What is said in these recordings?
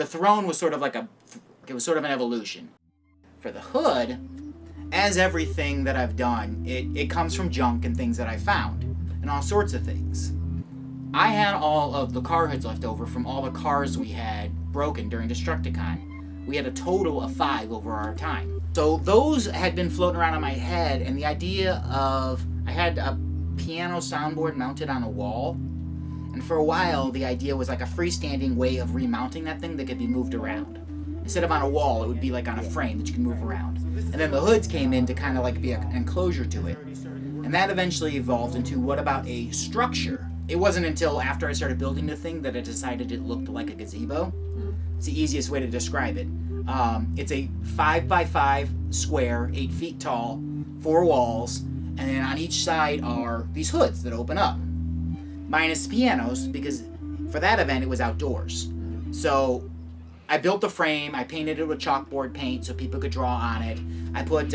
The throne was sort of like it was sort of an evolution. For the hood, as everything that I've done, it comes from junk and things that I found, and all sorts of things. I had all of the car hoods left over from all the cars we had broken during Destructicon. We had a total of 5 over our time. So those had been floating around in my head, and the idea of, I had a piano soundboard mounted on a wall, and for a while the idea was like a freestanding way of remounting that thing that could be moved around. Instead of on a wall, it would be like on a frame that you can move around. And then the hoods came in to kind of like be an enclosure to it. And that eventually evolved into, what about a structure? It wasn't until after I started building the thing that I decided it looked like a gazebo. It's the easiest way to describe it. It's a 5x5 square, 8 feet tall, 4 walls, and then on each side are these hoods that open up. Minus pianos, because for that event it was outdoors. So I built the frame, I painted it with chalkboard paint so people could draw on it. I put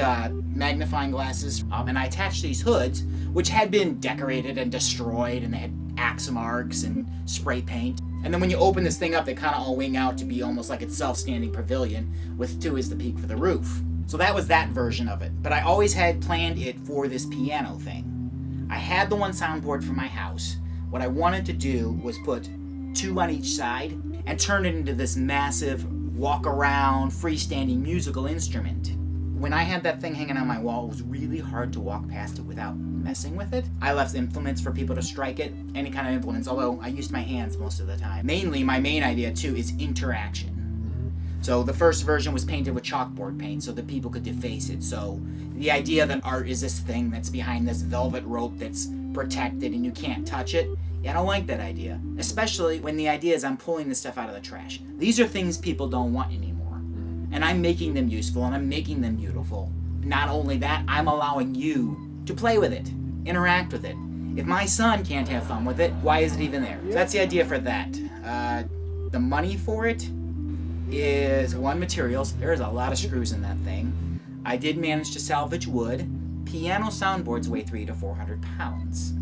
magnifying glasses, and I attached these hoods, which had been decorated and destroyed, and they had axe marks and spray paint. And then when you open this thing up, they kind of all wing out to be almost like its self-standing pavilion, with 2 as the peak for the roof. So that was that version of it. But I always had planned it for this piano thing. I had the one soundboard for my house. What I wanted to do was put 2 on each side and turn it into this massive walk-around, freestanding musical instrument. When I had that thing hanging on my wall, it was really hard to walk past it without messing with it. I left implements for people to strike it, any kind of implements, although I used my hands most of the time. Mainly, my main idea too is interaction. So the first version was painted with chalkboard paint so that people could deface it. So the idea that art is this thing that's behind this velvet rope that's protected and you can't touch it, yeah, I don't like that idea. Especially when the idea is I'm pulling this stuff out of the trash. These are things people don't want anymore. And I'm making them useful and I'm making them beautiful. Not only that, I'm allowing you to play with it, interact with it. If my son can't have fun with it, why is it even there? So that's the idea for that. The money for it is, 1, materials. There's a lot of screws in that thing. I did manage to salvage wood. Piano soundboards weigh 300 to 400 pounds.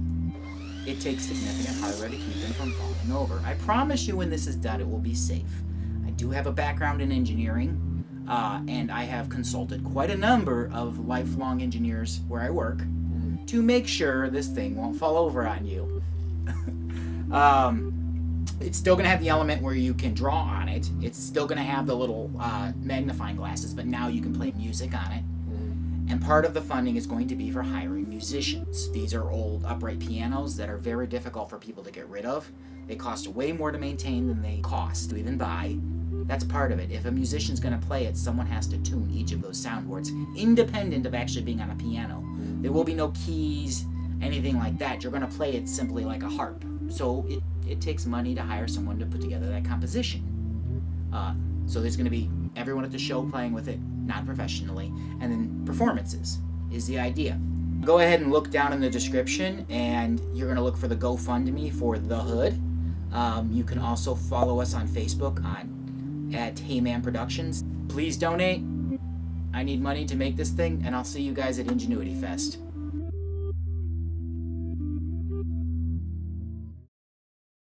It takes significant hardware to keep them from falling over. I promise you when this is done, it will be safe. I do have a background in engineering, and I have consulted quite a number of lifelong engineers where I work to make sure this thing won't fall over on you. It's still going to have the element where you can draw on it. It's still going to have the little magnifying glasses, but now you can play music on it. And part of the funding is going to be for hiring musicians. These are old upright pianos that are very difficult for people to get rid of. They cost way more to maintain than they cost to even buy. That's part of it. If a musician's going to play it, someone has to tune each of those soundboards, independent of actually being on a piano. There will be no keys, anything like that. You're going to play it simply like a harp. So it takes money to hire someone to put together that composition. So there's going to be everyone at the show playing with it, not professionally, and then performances is the idea. Go ahead and look down in the description, and you're going to look for the GoFundMe for The Hood. You can also follow us on Facebook at Heyman Productions. Please donate. I need money to make this thing, and I'll see you guys at Ingenuity Fest.